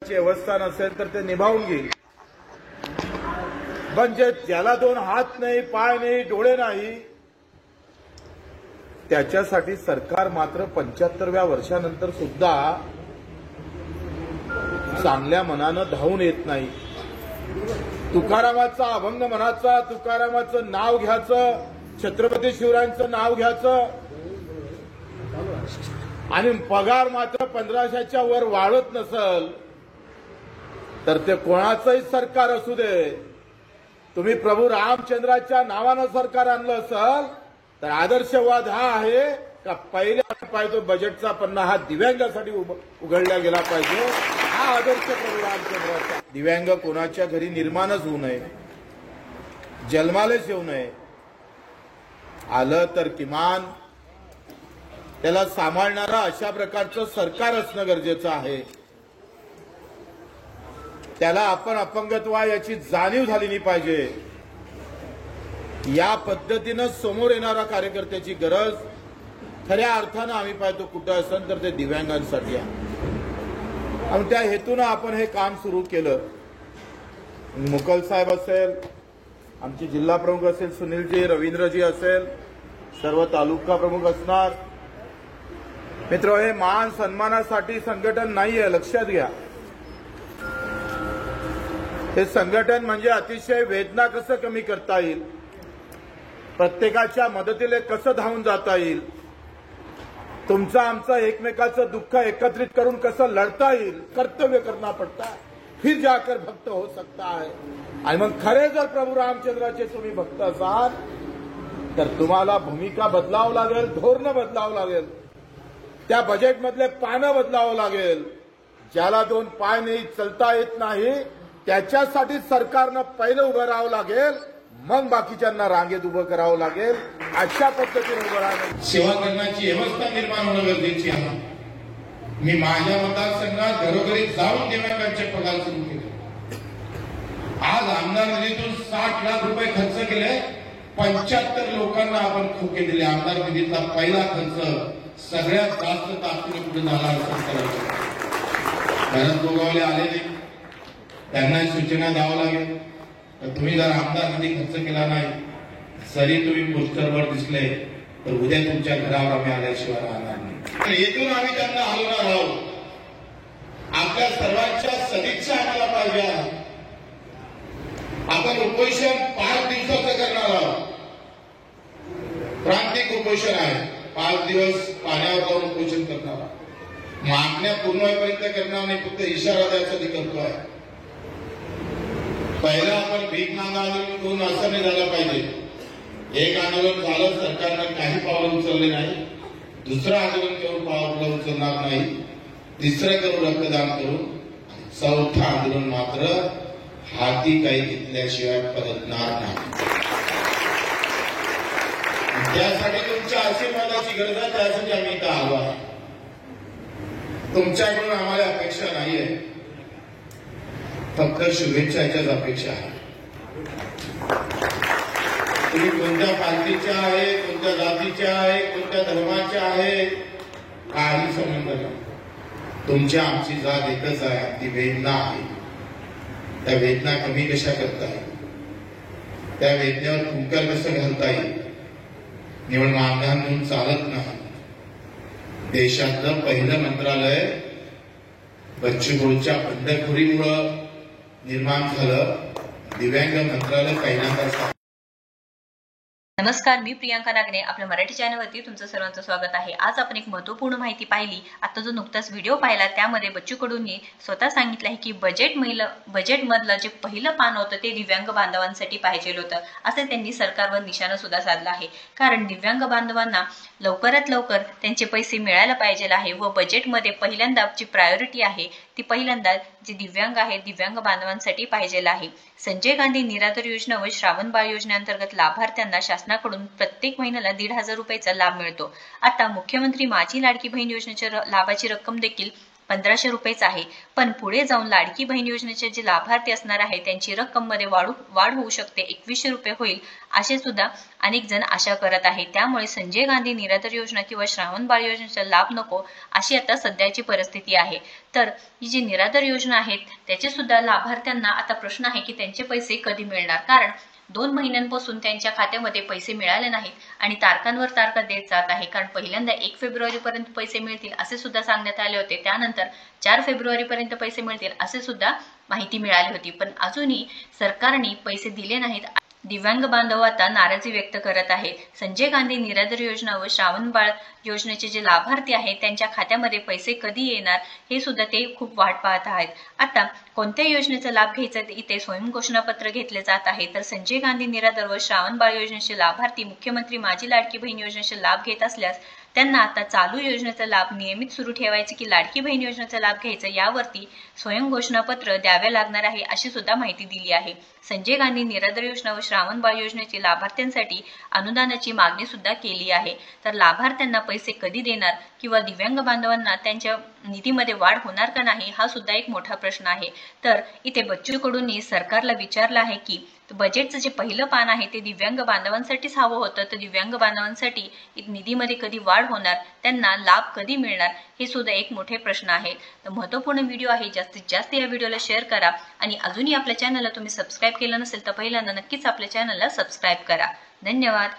करायची व्यवस्था नसेल तर ते निभावून घेईल. म्हणजे ज्याला दोन हात नाही, पाय नाही, डोळे नाही, त्याच्यासाठी सरकार मात्र 75व्या वर्षानंतर सुद्धा चांगल्या मनानं धावून येत नाही. तुकारामाचा अभंग म्हणायचा, तुकारामाचं नाव घ्यायचं, छत्रपती शिवरायांचं नाव घ्यायचं आणि पगार मात्र 1500च्या वर वाढत नसल तर ते कोणाचंही सरकार असू दे, तुम्ही प्रभू रामचंद्राच्या नावानं सरकार आणलं असाल तर आदर्शवाद हा आहे का पहिल्या पाहिजे बजेटचा पन्ना हा दिव्यांगासाठी उघडला गेला पाहिजे. हा आदर्श प्रभू रामचंद्राचा. दिव्यांग कोणाच्या घरी निर्माणच होऊ नये, जन्मालाच येऊ नये. आलं तर किमान त्याला सांभाळणारं अशा प्रकारचं सरकार असणं गरजेचं आहे. त्याला आपण अपंगत्व याची जाणीव झाली नाही पाहिजे. या पद्धतीनं समोर येणाऱ्या कार्यकर्त्याची गरज खऱ्या अर्थानं आम्ही पाहतो कुठं असेल तर ते दिव्यांगांसाठी आहे. आणि त्या हेतूनं आपण हे काम सुरू केलं. मुकल साहेब असेल, आमचे जिल्हा प्रमुख असेल, सुनीलजी, रवींद्रजी असेल, सर्व तालुका प्रमुख असणार. मित्र, हे मान सन्मानासाठी संघटन नाहीये, लक्षात घ्या. हे संघटन म्हणजे अतिशय वेदना कसं कमी करता येईल, प्रत्येकाच्या मदतीला कसं धावून जाता येईल, तुमचं आमचं एकमेकाचं दुःख एकत्रित करून कसं लढता येईल, कर्तव्य करना पडता है, फिर जाकर भक्त हो सकता है. आणि मग खरे जर प्रभू रामचंद्राचे तुम्ही भक्त असाल तर तुम्हाला भूमिका बदलावं लागेल, धोरणं बदलावं लागेल, त्या बजेटमधले पानं बदलावं लागेल. ज्याला दोन पाय नाही, चलता येत नाही, त्याच्यासाठी सरकारनं पहिलं उभं राहावं लागेल, मग बाकीच्यांना रांगेत उभं करावं लागेल. अशा पद्धतीने उभं राहणं, सेवा करण्याची व्यवस्था निर्माण होणं गरजेची आहे. मी माझ्या मतदारसंघात घरोघरी जाऊन दिव्यांगांचे पगार सुरू केले. आज आमदार निधीतून 60 लाख रुपये खर्च केले. 75 लोकांना आपण खोके दिले. आमदार निधीतला पहिला खर्च सगळ्यात जास्त ताकदीने कुठे झाला असेल भरत गोगावले आले नाही, त्यांना सूचना द्यावं लागेल. तुम्ही जर आमदार निधी खर्च केला नाही, जरी तुम्ही पोस्टरवर दिसले तर उद्या तुमच्या घरावर आम्ही आल्याशिवाय राहणार नाही. येथून आम्ही त्यांना हलवणार आहोत. आपल्या सर्वांच्या सदिच्छा आम्हाला पाहिजे आहे. आपण उपोषण 5 दिवसाचं करणार आहोत. प्रांतिक उपोषण आहे. 5 दिवस पाण्यावर जाऊन उपोषण करणार आहोत. मागण्या पूर्ण होईपर्यंत करणार नाही, फक्त इशारा द्यायसाठी करतो आहे. पहिला आपण भीक मागा आंदोलन करून असं नाही झालं पाहिजे. एक आंदोलन झालं, सरकारनं काही पावलं उचलले नाही. दुसरं आंदोलन करून पावलं उचलणार नाही. तिसरं करून रक्तदान करून, चौथं आंदोलन मात्र हाती काही घेतल्याशिवाय परतणार नाही. त्यासाठी तुमच्या आशीर्वादाची गरज आहे. त्यासाठी आम्ही इथं आलो आहे. तुमच्याकडून आम्हाला अपेक्षा नाहीये, फक्त शुभेच्छाच्याच अपेक्षा आहे. तुम्ही कोणत्या पार्टीच्या आहे, कोणत्या जातीच्या आहे, कोणत्या धर्माच्या आहे, काही संबंध नाही. तुमच्या आमची जात एकच आहे, ती वेदना आहे. त्या वेदना कमी कशा करता येईल, त्या वेदनेवर कुंकर कसं घालता येईल. निवड मानधन म्हणून चालत नाही. देशातलं पहिलं मंत्रालय बच्चू कडूच्या बंडखोरीमुळं निर्माण झालं. दिव्यांग मंत्रालय पहिल्यांदा. नमस्कार, मी प्रियांका नागने. आपल्या मराठी चॅनलवरती तुमचं सर्वांचं स्वागत आहे. आज आपण एक महत्त्वपूर्ण माहिती पाहिली. आता जो नुकताच व्हिडिओ पाहिला त्यामध्ये बच्चू कडूंनी स्वतः सांगितलं आहे की बजेटमधलं जे पहिलं पान होतं ते दिव्यांग बांधवांसाठी पाहिजे होतं, असं त्यांनी सरकारवर निशाणा सुद्धा साधला आहे. कारण दिव्यांग बांधवांना लवकरात लवकर त्यांचे पैसे मिळायला पाहिजे आहे व बजेटमध्ये पहिल्यांदा जी प्रायोरिटी आहे ती पहिल्यांदा जे दिव्यांग आहेत, दिव्यांग बांधवांसाठी पाहिजे आहे. संजय गांधी निराधार योजना व श्रावण बाळ योजनेअंतर्गत लाभार्थ्यांना शासनाकडून प्रत्येक महिन्याला 1,500 रुपयाचा लाभ मिळतो. आता मुख्यमंत्री माझी लाडकी बहीण योजनेच्या लाभाची रक्कम देखील 1500 रुपयेच आहे, पण पुढे जाऊन लाडकी बहीण योजनेचे जे लाभार्थी असणार आहे त्यांची रक्कम मध्ये वाढ होऊ शकते, 2100 रुपये होईल असे सुद्धा अनेक जण आशा करत आहेत. त्यामुळे संजय गांधी निराधार योजना किंवा श्रावण बाळ योजनेचा लाभ नको अशी आता सध्याची परिस्थिती आहे. तर ही जी निराधार योजना आहेत त्याचे सुद्धा लाभार्थ्यांना आता प्रश्न आहे की त्यांचे पैसे कधी मिळणार, कारण 2 महिन्यांपासून त्यांच्या खात्यामध्ये पैसे मिळाले नाहीत आणि तारखांवर तारखा देत जात आहे. कारण पहिल्यांदा 1 फेब्रुवारी पर्यंत पैसे मिळतील असे सुद्धा सांगण्यात आले होते, त्यानंतर 4 फेब्रुवारी पर्यंत पैसे मिळतील असे सुद्धा माहिती मिळाली होती, पण अजूनही सरकारने पैसे दिले नाहीत. दिव्यांग बांधव आता नाराजी व्यक्त करत आहेत. संजय गांधी निराधार योजना व श्रावण बाळ योजनेचे जे लाभार्थी आहेत त्यांच्या खात्यामध्ये पैसे कधी येणार हे सुद्धा ते खूप वाट पाहत आहेत. आता कोणत्या योजनेचा लाभ घ्यायचा इथे स्वयंघोषणापत्र घेतले जात आहे. तर संजय गांधी निराधार व श्रावण बाळ योजनेचे लाभार्थी मुख्यमंत्री माझी लाडकी बहीण योजनेचे लाभ घेत असल्यास त्यांना आता चालू योजनेचा लाभ नियमित सुरू ठेवायचे की लाडकी बहीण योजनेचा लाभ घ्यायचा यावरती स्वयंघोषणापत्र द्यावे लागणार आहे अशी सुद्धा माहिती दिली आहे. संजय गांधी निराधार योजना व श्रावण बाळ योजनेची लाभार्थ्यांसाठी अनुदानाची मागणी सुद्धा केली आहे. तर लाभार्थ्यांना पैसे कधी देणार किंवा दिव्यांग बांधवांना त्यांच्या निधीमध्ये वाढ होणार का नाही हा सुद्धा एक मोठा प्रश्न आहे. तर इथे बच्चू कडूंनी सरकारला विचारलं आहे की बजेटचं जे पहिलं पान आहे ते दिव्यांग बांधवांसाठीच हवं होतं, तर दिव्यांग बांधवांसाठी निधीमध्ये कधी वाढ होणार, त्यांना लाभ कधी मिळणार हे सुद्धा एक मोठे प्रश्न आहे. तर महत्त्वपूर्ण व्हिडिओ आहे, जास्तीत जास्त या व्हिडिओला शेअर करा आणि अजूनही आपल्या चॅनलला तुम्ही सबस्क्राईब केलं नसेल तर पहिल्यांदा नक्कीच आपल्या चॅनलला सबस्क्राईब करा. धन्यवाद.